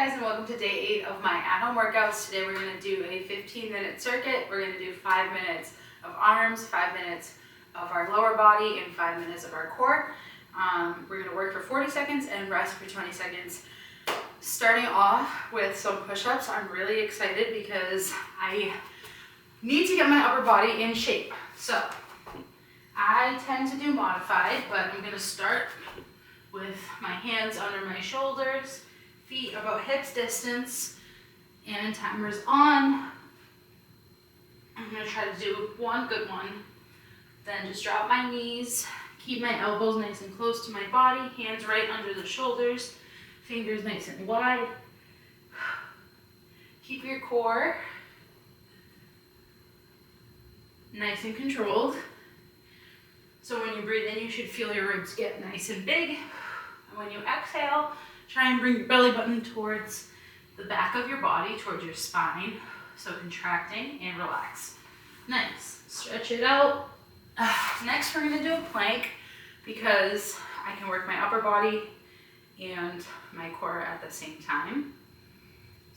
guys, and welcome to day 8 of my at-home workouts. Today we're going to do a 15-minute circuit. We're going to do 5 minutes of arms, 5 minutes of our lower body, and 5 minutes of our core. We're going to work for 40 seconds and rest for 20 seconds. Starting off with some push-ups. I'm really excited because I need to get my upper body in shape. So I tend to do modified, but I'm going to start with my hands under my shoulders, feet about hips distance, and timer's on. I'm going to try to do one good one. Then just drop my knees, keep my elbows nice and close to my body, hands right under the shoulders, fingers nice and wide. Keep your core nice and controlled. So when you breathe in, you should feel your ribs get nice and big. And when you exhale, try and bring your belly button towards the back of your body, towards your spine. So contracting and relax. Nice. Stretch it out. Next, we're going to do a plank because I can work my upper body and my core at the same time.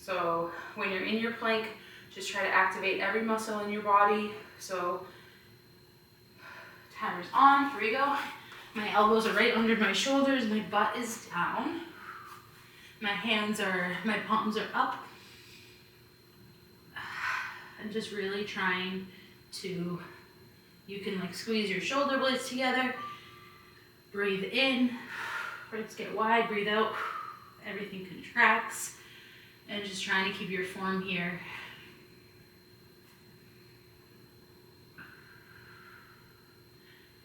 So when you're in your plank, just try to activate every muscle in your body. So timer's on. Here we go. My elbows are right under my shoulders. My butt is down. My palms are up. I'm just really trying to, you can like squeeze your shoulder blades together. Breathe in. Ribs get wide. Breathe out. Everything contracts. And just trying to keep your form here.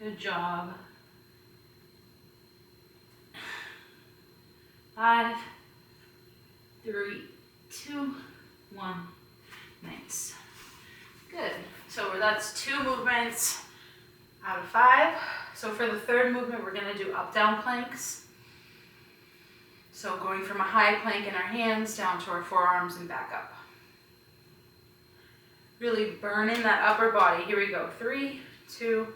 Good job. 5, 3, 2, 1. Nice. Good. So that's 2 movements out of 5. So for the third movement, we're going to do up-down planks. So going from a high plank in our hands down to our forearms and back up. Really burning that upper body. Here we go. 3, 2,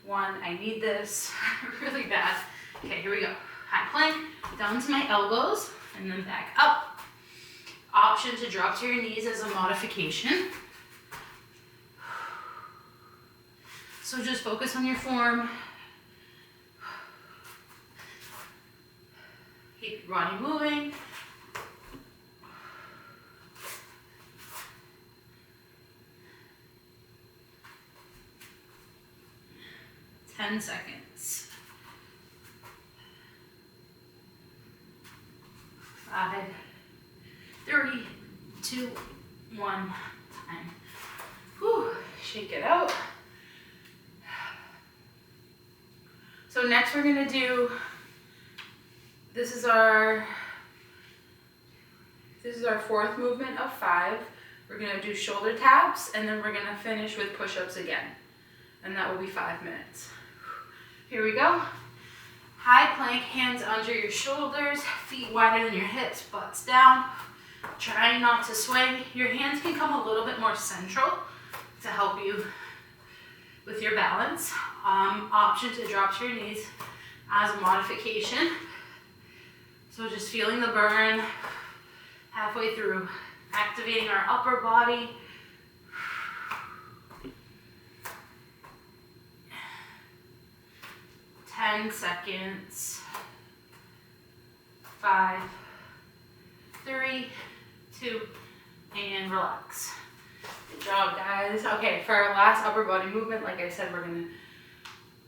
1. I need this really bad. Okay, here we go. High plank, down to my elbows, and then back up. Option to drop to your knees as a modification. So just focus on your form. Keep your body moving. Ten seconds. 5, 3, 2, 1. Time. Whew. Shake it out. So next we're going to do, this is our 4th movement of 5. We're going to do shoulder taps, and then we're going to finish with push-ups again. And that will be 5 minutes. Here we go. High plank, hands under your shoulders, feet wider than your hips, butts down. Try not to sway. Your hands can come a little bit more central to help you with your balance. Option to drop to your knees as a modification. So just feeling the burn halfway through, activating our upper body. Ten seconds. 5, 3, 2, and relax. Good job, guys. Okay, for our last upper body movement, like I said, we're going to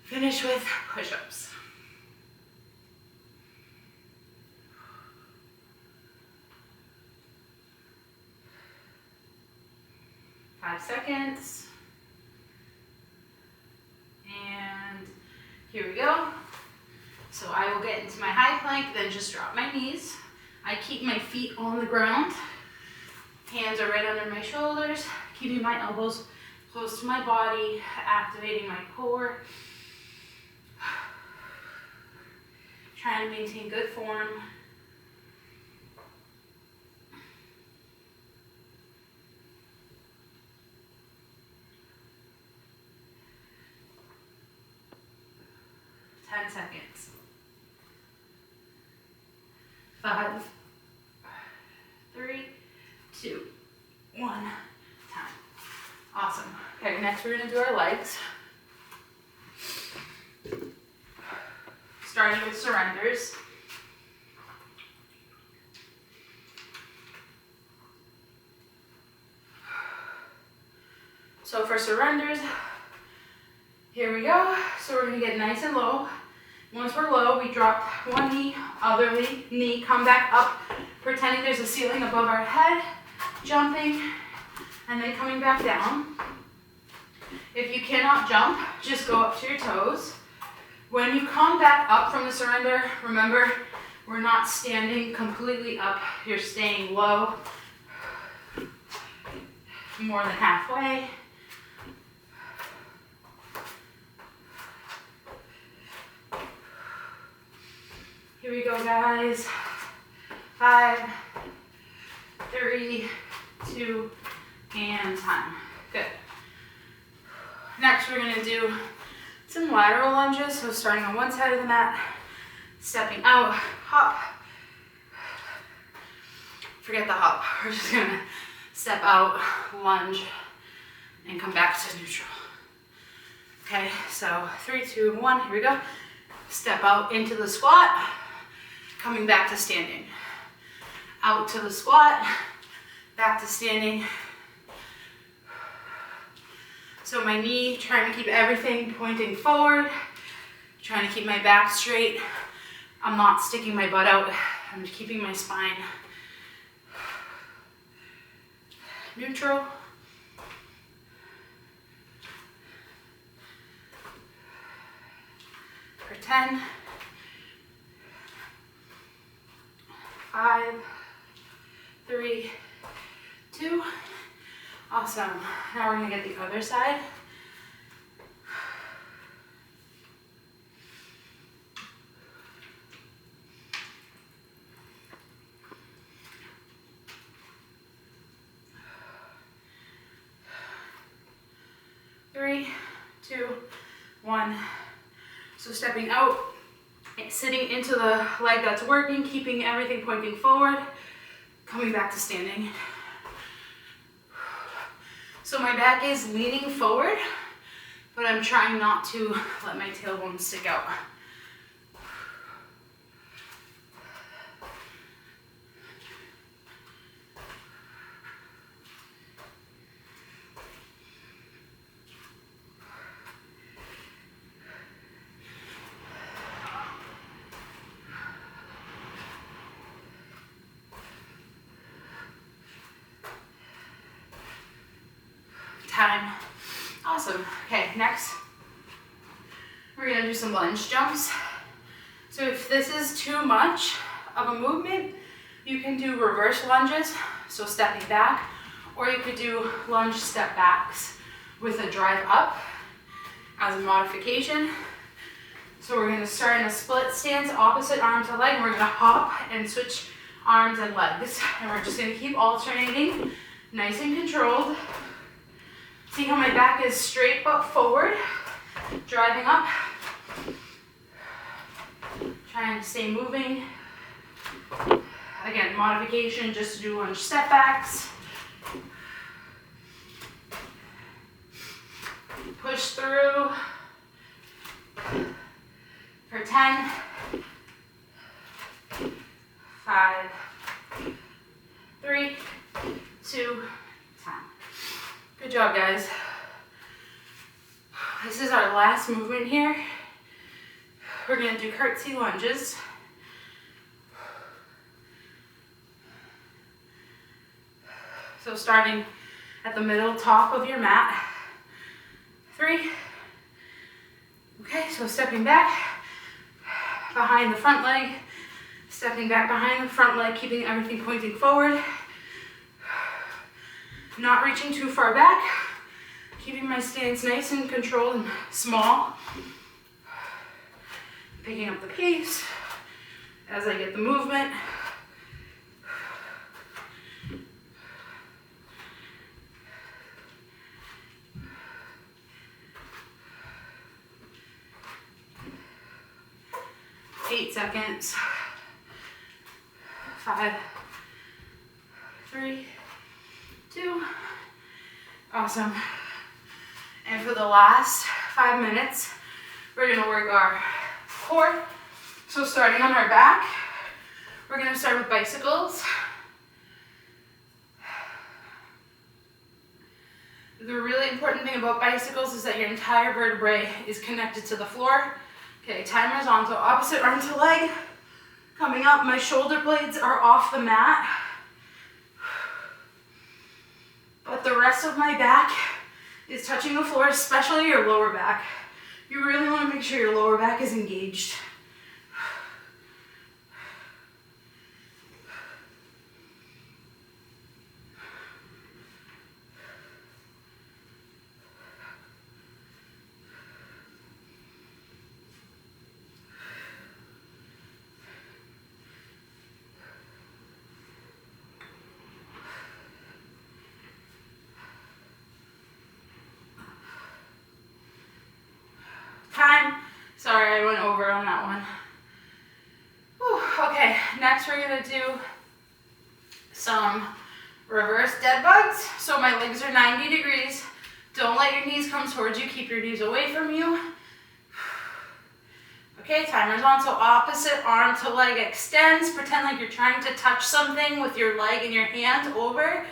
finish with push-ups. Five seconds. And here we go. So I will get into my high plank, then just drop my knees. I keep my feet on the ground. Hands are right under my shoulders, keeping my elbows close to my body, activating my core. Trying to maintain good form. Seconds. 5, 2, 1, time. Awesome. Okay, next we're gonna do our legs. Starting with surrenders. So for surrenders, here we go. So we're gonna get nice and low. Once we're low, we drop one knee, other knee, come back up, pretending there's a ceiling above our head, jumping, and then coming back down. If you cannot jump, just go up to your toes. When you come back up from the surrender, remember, we're not standing completely up, you're staying low, more than halfway. Here we go, guys. 5, 3, 2, and time. Good. Next, we're gonna do some lateral lunges. So starting on one side of the mat, stepping out, hop. Forget the hop. We're just gonna step out, lunge, and come back to neutral. Okay, so 3, 2, 1, here we go. Step out into the squat, coming back to standing. Out to the squat, back to standing. So my knee, trying to keep everything pointing forward, trying to keep my back straight. I'm not sticking my butt out, I'm just keeping my spine neutral. For 10, 5, 3, 2. Awesome. Now we're gonna get the other side. Three, 2, 1. So stepping out, sitting into the leg that's working, keeping everything pointing forward, coming back to standing. So my back is leaning forward, but I'm trying not to let my tailbone stick out. Time. Awesome. Okay, next, we're gonna do some lunge jumps. So if this is too much of a movement, you can do reverse lunges, so stepping back, or you could do lunge step backs with a drive up as a modification. So we're gonna start in a split stance, opposite arm to leg, and we're gonna hop and switch arms and legs. And we're just gonna keep alternating, nice and controlled. See how my back is straight but forward, driving up. Trying to stay moving. Again, modification, just to do lunge step backs. Push through for 10, 5, 3, 2, time. Good job, guys. This is our last movement here. We're gonna do curtsy lunges. So starting at the middle top of your mat. 3. Okay, so stepping back behind the front leg, stepping back behind the front leg, keeping everything pointing forward. Not reaching too far back, keeping my stance nice and controlled and small. Picking up the pace as I get the movement. Eight seconds. 5, 3, Awesome. And for the last 5 minutes, we're gonna work our core. So starting on our back, we're gonna start with bicycles. The really important thing about bicycles is that your entire vertebrae is connected to the floor. Okay, timer's on, so opposite arm to leg. Coming up, my shoulder blades are off the mat. But the rest of my back is touching the floor, especially your lower back. You really want to make sure your lower back is engaged. Time. Sorry, I went over on that one. Whew, okay, next we're gonna do some reverse dead bugs. So my legs are 90 degrees. Don't let your knees come towards you. Keep your knees away from you. Okay, timer's on. So opposite arm to leg extends. Pretend like you're trying to touch something with your leg and your hand over.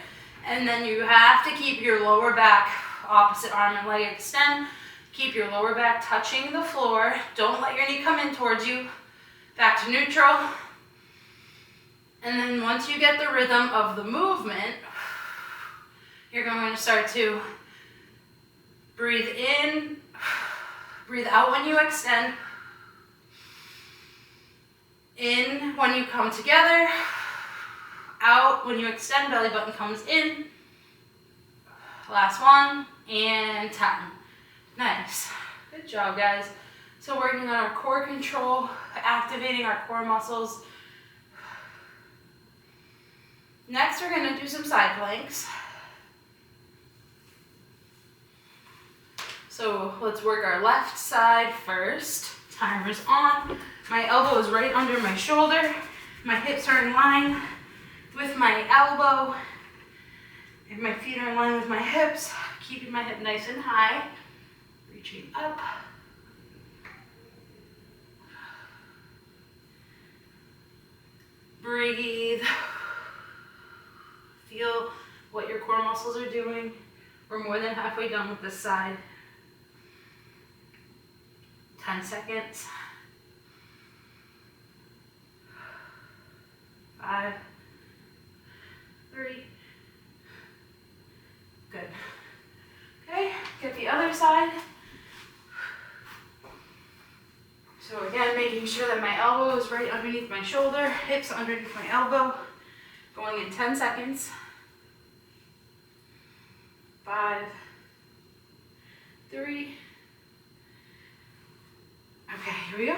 And then you have to keep your lower back, opposite arm and leg extend. Keep your lower back touching the floor. Don't let your knee come in towards you. Back to neutral. And then once you get the rhythm of the movement, you're going to start to breathe in, breathe out when you extend, in when you come together, out when you extend, belly button comes in. Last one, and time. Nice. Good job, guys. So working on our core control, activating our core muscles. Next, we're going to do some side planks. So let's work our left side first. Timer's on. My elbow is right under my shoulder. My hips are in line with my elbow. And my feet are in line with my hips. Keeping my hip nice and high. Reaching up. Breathe. Feel what your core muscles are doing. We're more than halfway done with this side. 10 seconds. 5, 3. Good. Okay, get the other side. So again, making sure that my elbow is right underneath my shoulder, hips underneath my elbow. Going in 10 seconds. 5, 3. Okay, here we go.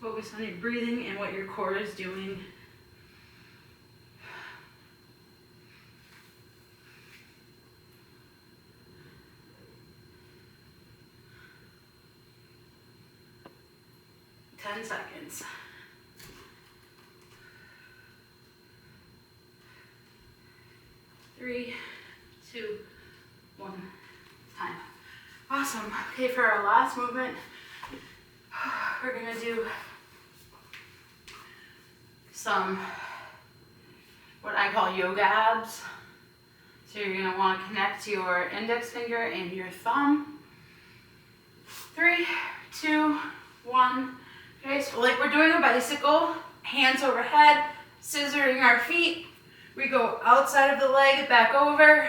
Focus on your breathing and what your core is doing. Seconds. 3, 2, 1, time. Awesome. Okay, for our last movement, we're gonna do some what I call yoga abs. So you're gonna want to connect your index finger and your thumb. 3, 2, 1. Okay, so like we're doing a bicycle, hands overhead, scissoring our feet. We go outside of the leg, back over,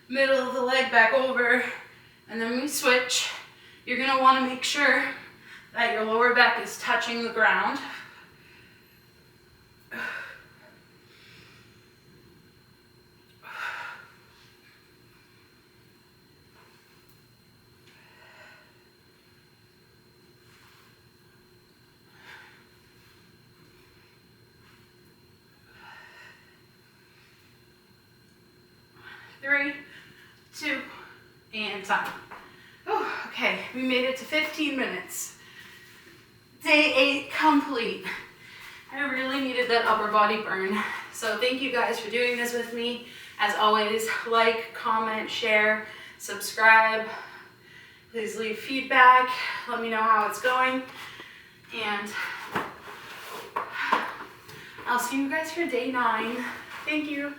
middle of the leg, back over, and then we switch. You're gonna wanna make sure that your lower back is touching the ground. Three, 2, and time. Okay, we made it to 15 minutes. Day 8 complete. I really needed that upper body burn. So thank you guys for doing this with me. As always, like, comment, share, subscribe. Please leave feedback. Let me know how it's going. And I'll see you guys for day 9. Thank you.